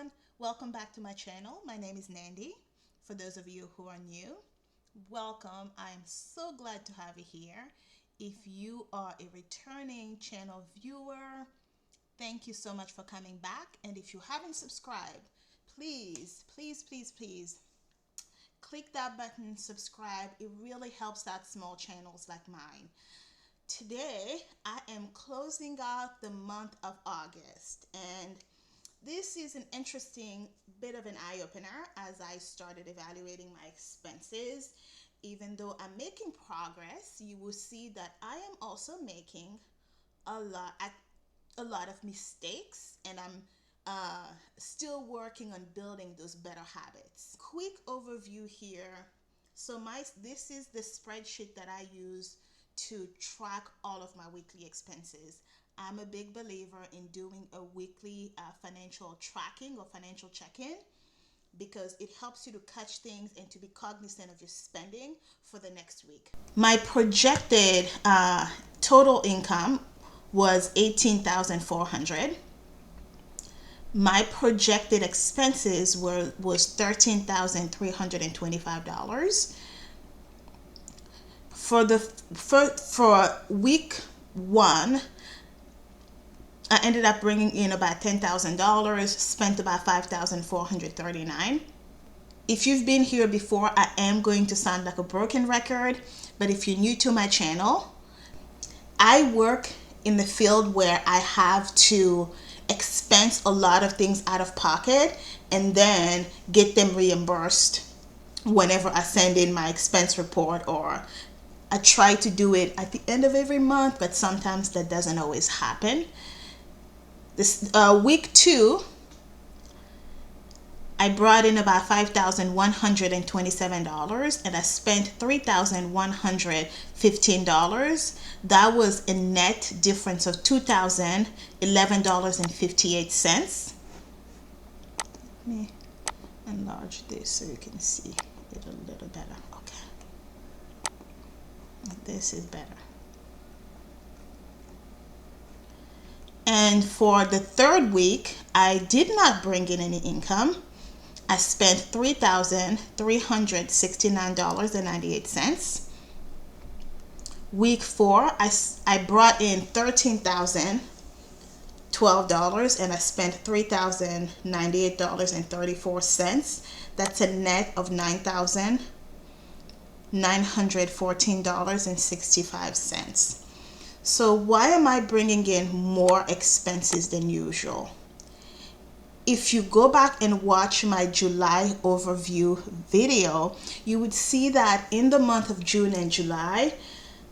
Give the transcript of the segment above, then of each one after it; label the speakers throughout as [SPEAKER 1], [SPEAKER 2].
[SPEAKER 1] everyone, welcome back to my channel. My name is Nandi. For those of you who are new, welcome. I am so glad to have you here. If you are a returning channel viewer, thank you so much for coming back. And if you haven't subscribed, please click that button, subscribe. It really helps out small channels like mine. Today I am closing out the month of August, and this is an interesting bit of an eye-opener as I started evaluating my expenses. Even though I'm making progress, you will see that I am also making a lot of mistakes, and I'm still working on building those better habits. Quick overview here. So this is the spreadsheet that I use to track all of my weekly expenses. I'm a big believer in doing a weekly financial tracking or financial check-in because it helps you to catch things and to be cognizant of your spending for the next week. My projected total income was $18,400. My projected expenses was $13,325. For week one, I ended up bringing in about $10,000, spent about $5,439. If you've been here before, I am going to sound like a broken record, but if you're new to my channel, I work in the field where I have to expense a lot of things out of pocket and then get them reimbursed whenever I send in my expense report, or I try to do it at the end of every month, but sometimes that doesn't always happen. This week two, I brought in about $5,127 and I spent $3,115. That was a net difference of $2,011.58. Let me enlarge this so you can see it a little better. Okay, this is better. And for the third week, I did not bring in any income. I spent $3,369.98. Week four, I brought in $13,012 and I spent $3,098.34. That's a net of $9,914.65. So why am I bringing in more expenses than usual? If you go back and watch my July overview video, you would see that in the month of June and July,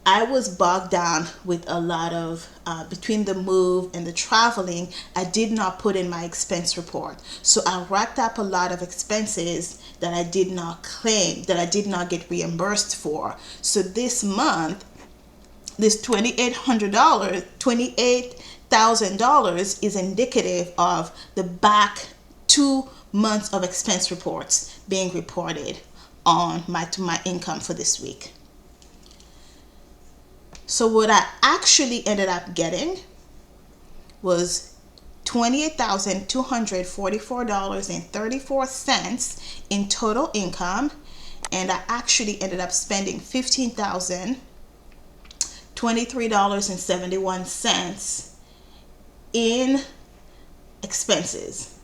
[SPEAKER 1] I was bogged down with a lot of, between the move and the traveling, I did not put in my expense report. So I racked up a lot of expenses that I did not claim, that I did not get reimbursed for. So this month, this $28,000 is indicative of the back 2 months of expense reports being reported on my income for this week. So what I actually ended up getting was $28,244.34 in total income, and I actually ended up spending $15,023.71 in expenses.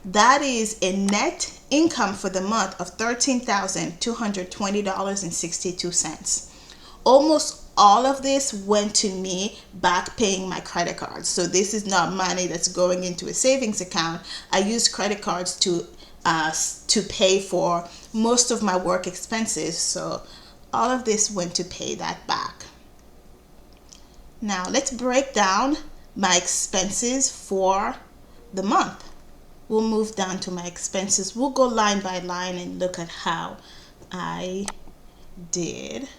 [SPEAKER 1] That is a net income for the month of $13,220.62. Almost all of this went to me back paying my credit cards. So this is not money that's going into a savings account. I use credit cards to pay for most of my work expenses. So all of this went to pay that back. Now let's break down my expenses for the month. We'll move down to my expenses. We'll go line by line and look at how I did.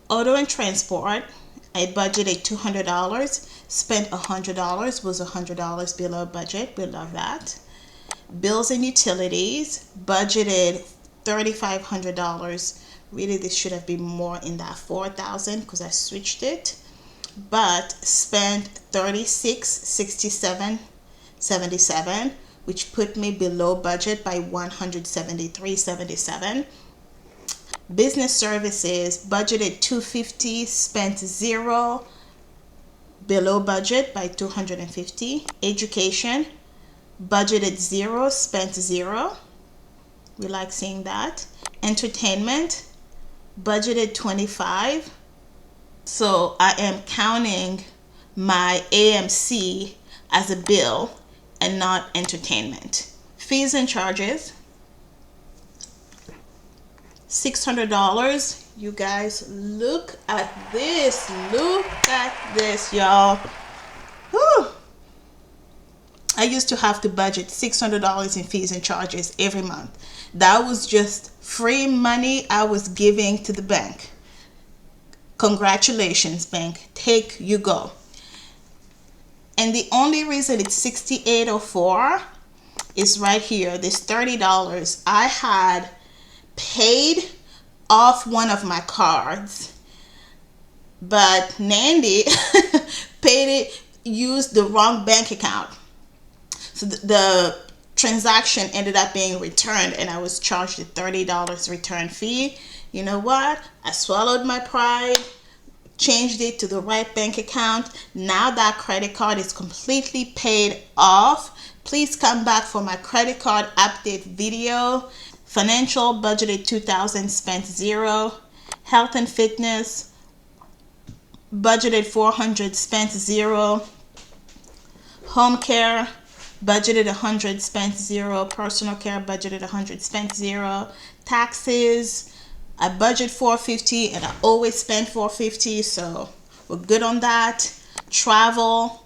[SPEAKER 1] Auto and transport, I budgeted $200, spent $100, was $100 below budget. We love that. Bills and utilities, budgeted $3,500. Really, this should have been more in that $4,000 because I switched it, but spent $36.67 $1,273.77, which put me below budget by $173.77. Business services, budgeted $250, spent $0, below budget by $250. Education, budgeted $0, spent $0. We like seeing that. Entertainment, budgeted $25. So I am counting my AMC as a bill and not entertainment. Fees and charges, $600. You guys, look at this. Look at this, y'all. Whew. I used to have to budget $600 in fees and charges every month. That was just free money I was giving to the bank. Congratulations, bank. Take you go. And the only reason it's $68.04 is right here. This $30 I had paid off one of my cards, but Nandy paid it, used the wrong bank account. So the transaction ended up being returned, and I was charged a $30 return fee. You know what? I swallowed my pride, changed it to the right bank account. Now that credit card is completely paid off. Please come back for my credit card update video. Financial, budgeted $2,000, spent $0. Health and fitness, budgeted $400, spent $0. Home care, budgeted $100, spent $0. Personal care, budgeted $100, spent $0. Taxes, I budget $450 and I always spend $450, so we're good on that. Travel,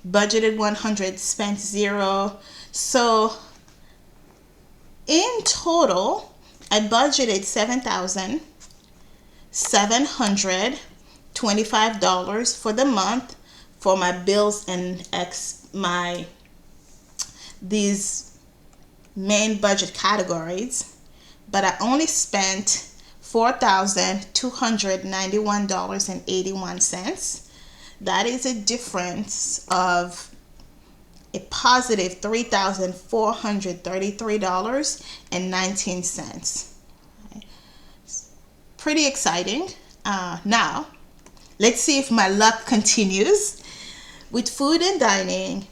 [SPEAKER 1] budgeted $100, spent $0. So in total, I budgeted $7,725 for the month for my bills and these main budget categories, but I only spent $4,291.81. That is a difference of a positive $3,433.19. Pretty exciting. Now, let's see if my luck continues. With food and dining,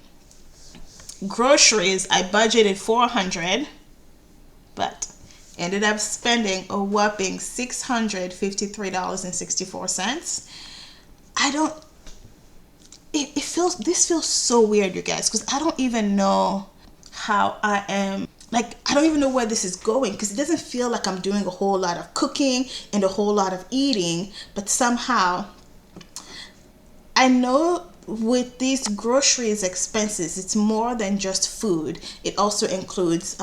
[SPEAKER 1] groceries, I budgeted $400, but ended up spending a whopping $653.64. This feels so weird, you guys, because I don't even know how I am. Like, I don't even know where this is going, because it doesn't feel like I'm doing a whole lot of cooking and a whole lot of eating, but somehow I know with these groceries expenses, it's more than just food. It also includes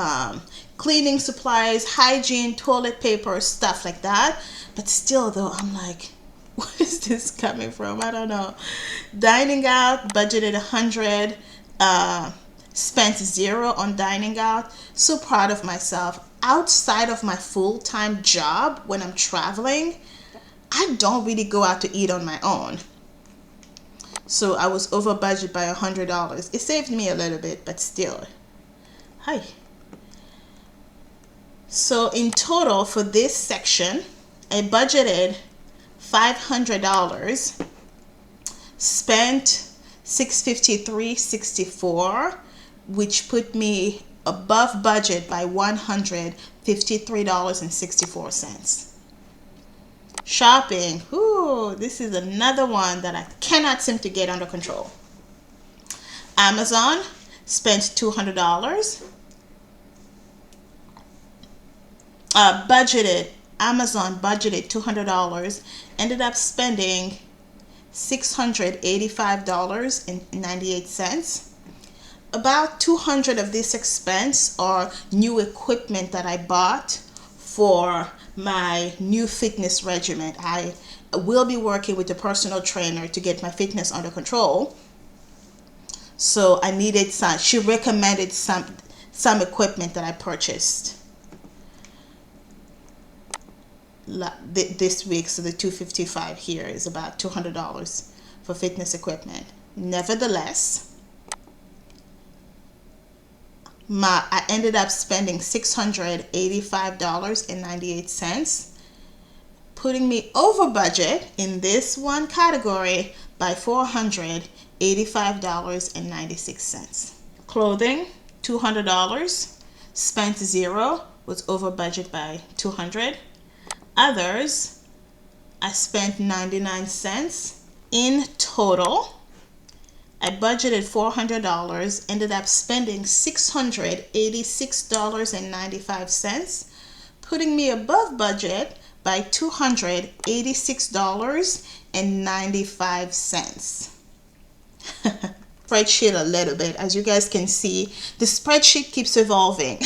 [SPEAKER 1] cleaning supplies, hygiene, toilet paper, stuff like that. But still, though, I'm like, where is this coming from? I don't know. Dining out, budgeted $100, spent $0 on dining out. So proud of myself. Outside of my full-time job, when I'm traveling, I don't really go out to eat on my own. So I was over budget by $100. It saved me a little bit, but still. Hi. So in total for this section, I budgeted $500, spent $653.64, which put me above budget by $153.64. Shopping, this is another one that I cannot seem to get under control. Amazon, spent $200. Amazon budgeted $200, ended up spending $685.98. About $200 of this expense are new equipment that I bought for my new fitness regimen. I will be working with a personal trainer to get my fitness under control. So I needed some. She recommended some equipment that I purchased this week. So the $255 here is about $200 for fitness equipment. Nevertheless, I ended up spending $685.98, putting me over budget in this one category by $485.96. Clothing, $200, spent $0, was over budget by $200. Others, I spent 99 cents. In total, I budgeted $400, ended up spending $686.95, putting me above budget by $286.95. Spreadsheet a little bit. As you guys can see, the spreadsheet keeps evolving.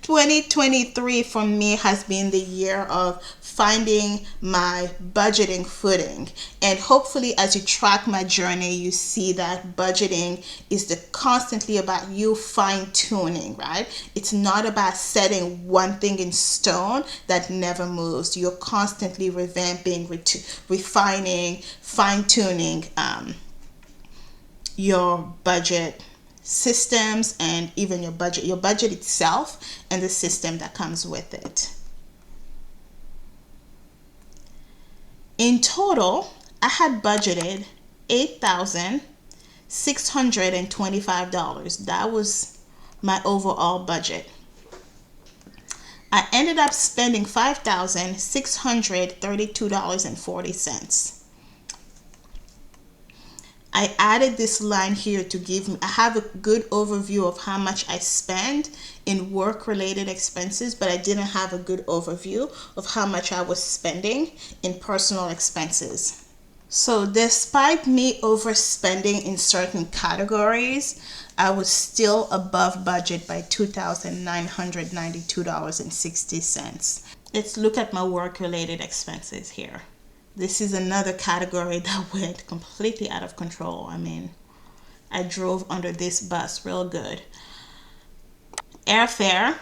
[SPEAKER 1] 2023 for me has been the year of finding my budgeting footing, and hopefully as you track my journey, you see that budgeting is constantly about you fine-tuning, right? It's not about setting one thing in stone that never moves. You're constantly revamping, refining, fine-tuning your budget systems, and even your budget itself and the system that comes with it. In total, I had budgeted $8,625. That was my overall budget. I ended up spending $5,632.40. I added this line here to give me, I have a good overview of how much I spend in work-related expenses, but I didn't have a good overview of how much I was spending in personal expenses. So despite me overspending in certain categories, I was still above budget by $2,992.60. Let's look at my work-related expenses here. This is another category that went completely out of control. I mean, I drove under this bus real good. Airfare,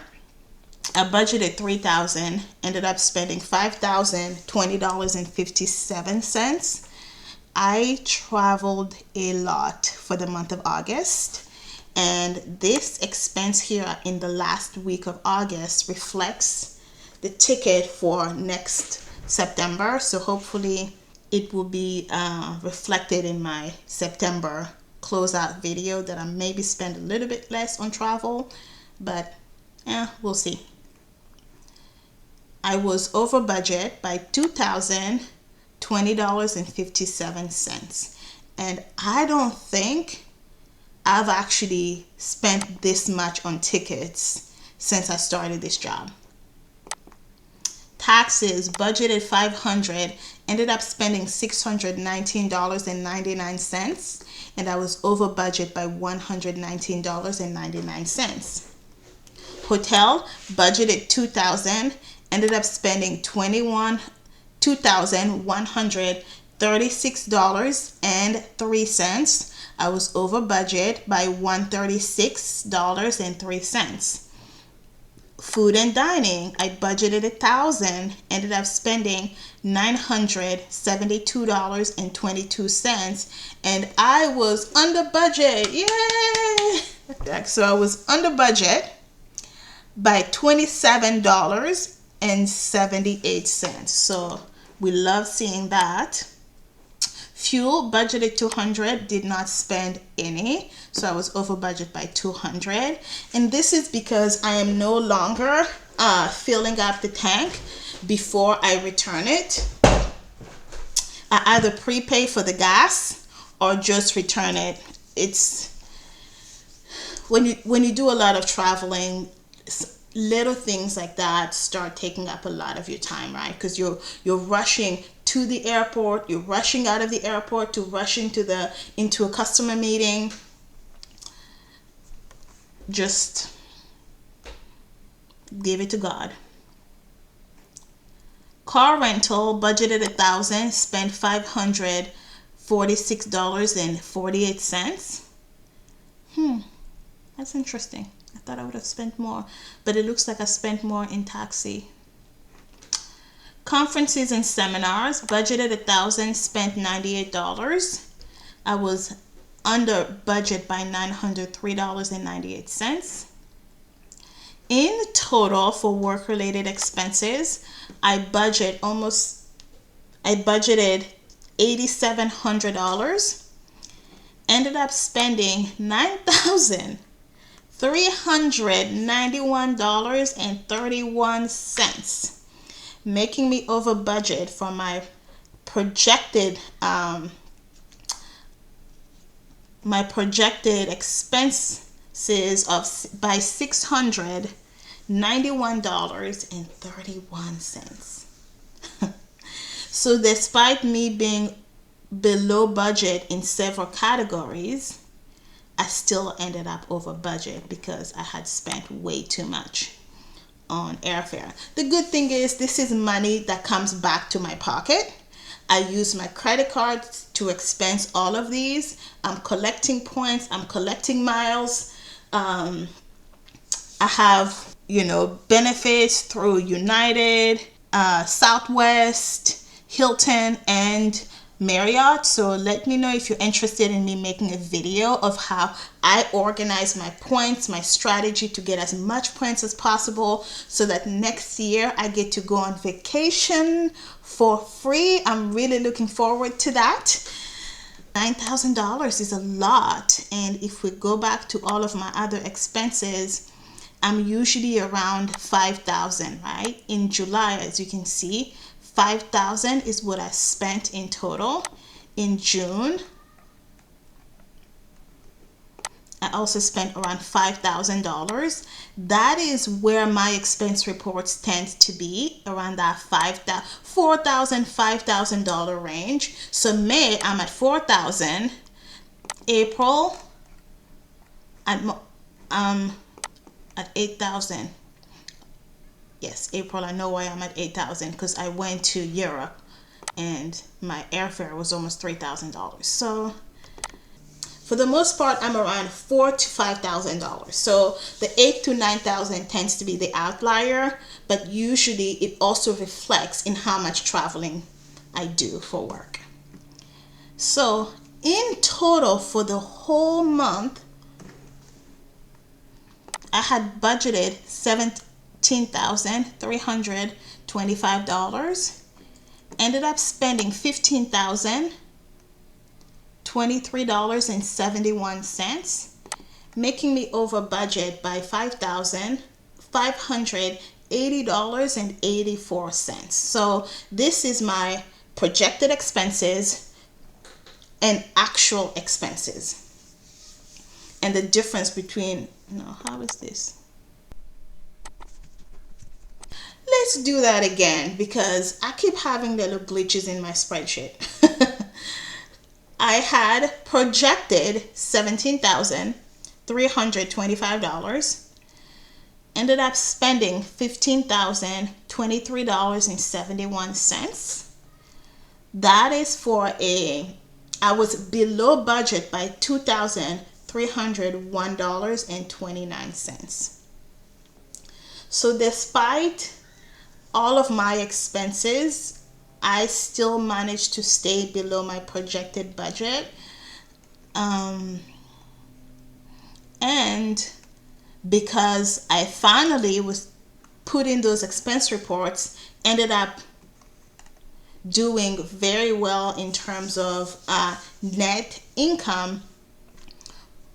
[SPEAKER 1] I budgeted $3,000, ended up spending $5,020.57. I traveled a lot for the month of August, and this expense here in the last week of August reflects the ticket for next September, so hopefully it will be reflected in my September closeout video that I maybe spend a little bit less on travel, but we'll see. I was over budget by $2,020.57, and I don't think I've actually spent this much on tickets since I started this job. Taxes, budgeted $500, ended up spending $619.99, and I was over budget by $119.99. Hotel, budgeted $2,000, ended up spending $2,136.03. I was over budget by $136.03. Food and dining, I budgeted $1,000, ended up spending $972.22, and I was under budget. Yay! So I was under budget by $27.78. So we love seeing that. Fuel, budgeted $200, did not spend any, so I was over budget by $200. And this is because I am no longer filling up the tank before I return it. I either prepay for the gas or just return it. It's when you do a lot of traveling, little things like that start taking up a lot of your time, right? Because you're rushing to the airport, you're rushing out of the airport to rush into a customer meeting. Just give it to God. Car rental, budgeted $1,000, spent $546.48. That's interesting. I thought I would have spent more, but it looks like I spent more in taxi. Conferences and seminars, budgeted $1,000, spent $98. I was under budget by $903.98. In total for work-related expenses, I budgeted $8,700. Ended up spending $9,391.31, making me over budget for my projected expenses by $691.31. So despite me being below budget in several categories, I still ended up over budget because I had spent way too much on airfare. The good thing is this is money that comes back to my pocket. I use my credit cards to expense all of these. I'm collecting points, I'm collecting miles. I have, benefits through United, Southwest, Hilton, and Marriott. So let me know if you're interested in me making a video of how I organize my points, my strategy to get as much points as possible so that next year I get to go on vacation for free. I'm really looking forward to that. $9,000 is a lot. And if we go back to all of my other expenses, I'm usually around $5,000, right? In July, as you can see, $5,000 is what I spent in total. In June, I also spent around $5,000. That is where my expense reports tend to be, around that $4,000, $5,000 range. So May, I'm at $4,000. April, I'm at $8,000. Yes, April, I know why I'm at $8,000 because I went to Europe and my airfare was almost $3,000. So for the most part, I'm around $4,000 to $5,000. So the $8,000 to $9,000 tends to be the outlier, but usually it also reflects in how much traveling I do for work. So in total for the whole month, I had budgeted $17,325. Ended up spending $15,023.71, making me over budget by $5,580.84. So this is my projected expenses and actual expenses. And the difference between, how is this? Let's do that again because I keep having little glitches in my spreadsheet. I had projected $17,325. Ended up spending $15,023.71. That is I was below budget by $2,301.29. So despite all of my expenses, I still managed to stay below my projected budget. And because I finally was put in those expense reports, ended up doing very well in terms of net income.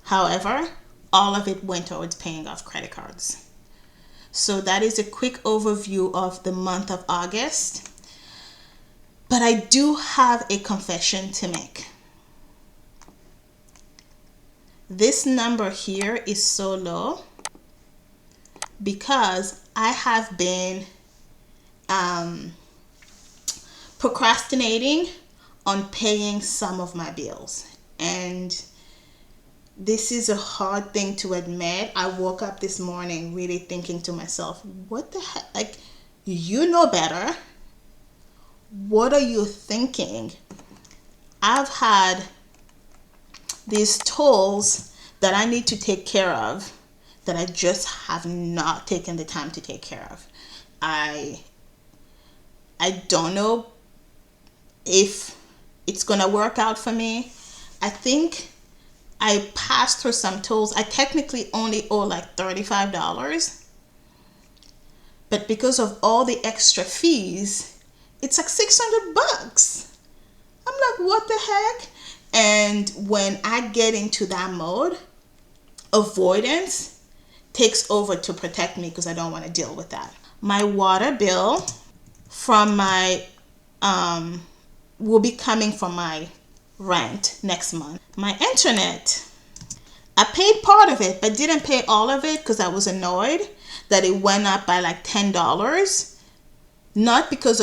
[SPEAKER 1] However, all of it went towards paying off credit cards. So that is a quick overview of the month of August. But I do have a confession to make. This number here is so low because I have been procrastinating on paying some of my bills. And this is a hard thing to admit. I woke up this morning really thinking to myself, what the heck? Like, you know better. What are you thinking? I've had these tolls that I need to take care of that I just have not taken the time to take care of. I don't know if it's gonna work out for me. I think I passed through some tools. I technically only owe like $35, but because of all the extra fees, it's like $600. I'm like, what the heck? And when I get into that mode, avoidance takes over to protect me because I don't want to deal with that. My water bill from my will be coming from my rent next month. My internet, I paid part of it but didn't pay all of it because I was annoyed that it went up by like $10. Not because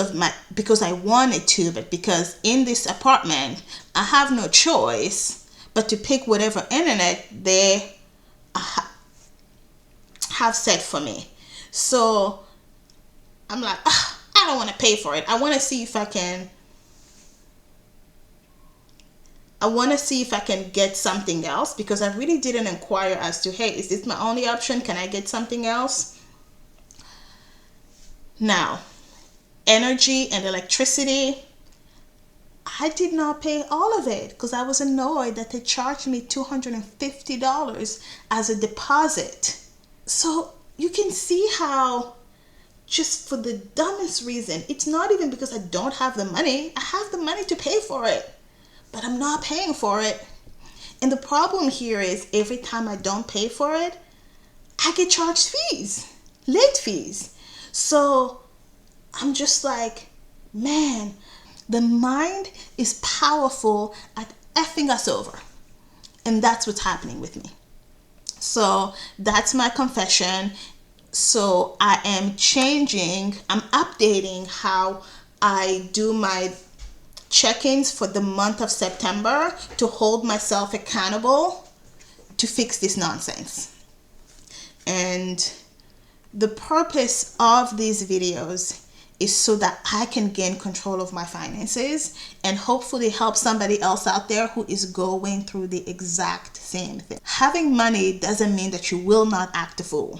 [SPEAKER 1] I wanted to, but because in this apartment I have no choice but to pick whatever internet they have set for me. So I'm like, I don't want to pay for it. I want to see if I can get something else, because I really didn't inquire as to, hey, is this my only option? Can I get something else? Now, energy and electricity, I did not pay all of it because I was annoyed that they charged me $250 as a deposit. So you can see how, just for the dumbest reason, it's not even because I don't have the money. I have the money to pay for it, but I'm not paying for it. And the problem here is every time I don't pay for it, I get charged fees, late fees. So I'm just like, man, the mind is powerful at effing us over. And that's what's happening with me. So that's my confession. So I am I'm updating how I do my check-ins for the month of September to hold myself accountable to fix this nonsense. And the purpose of these videos is so that I can gain control of my finances and hopefully help somebody else out there who is going through the exact same thing. Having money doesn't mean that you will not act a fool.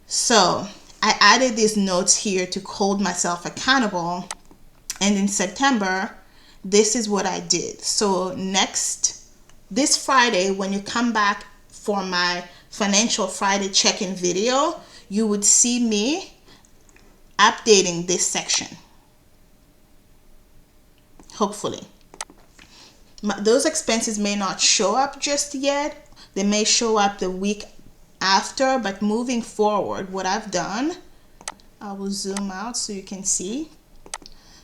[SPEAKER 1] So I added these notes here to hold myself accountable. And in September, this is what I did. So this Friday, when you come back for my Financial Friday check-in video, you would see me updating this section. Hopefully. Those expenses may not show up just yet. They may show up the week after, but moving forward, what I've done, I will zoom out so you can see.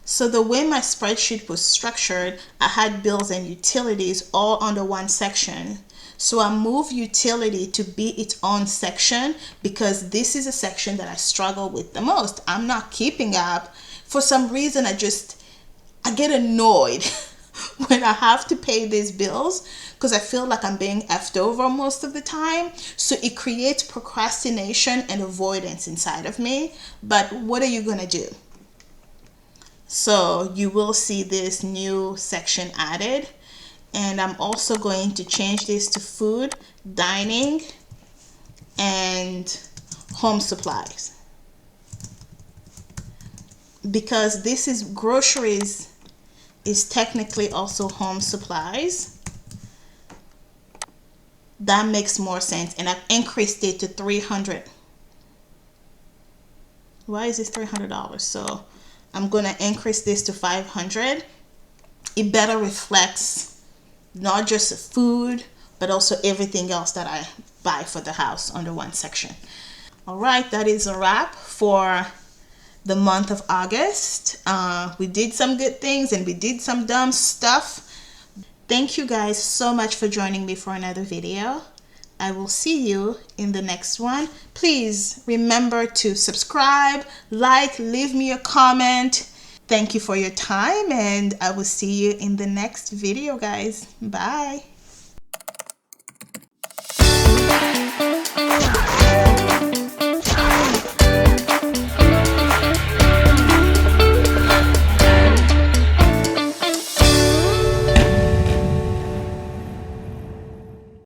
[SPEAKER 1] So the way my spreadsheet was structured, I had bills and utilities all under one section. So I moved utility to be its own section because this is a section that I struggle with the most. I'm not keeping up. For some reason, I get annoyed when I have to pay these bills because I feel like I'm being effed over most of the time. So it creates procrastination and avoidance inside of me. But what are you going to do? So you will see this new section added. And I'm also going to change this to food, dining, and home supplies. Because this is groceries is technically also home supplies. That makes more sense. And I've increased it to $300. Why is this $300? So I'm going to increase this to $500. It better reflects not just food, but also everything else that I buy for the house under one section. All right, that is a wrap for the month of August. We did some good things and we did some dumb stuff. Thank you guys so much for joining me for another video. I will see you in the next one. Please remember to subscribe, like, leave me a comment. Thank you for your time, and I will see you in the next video, guys. Bye.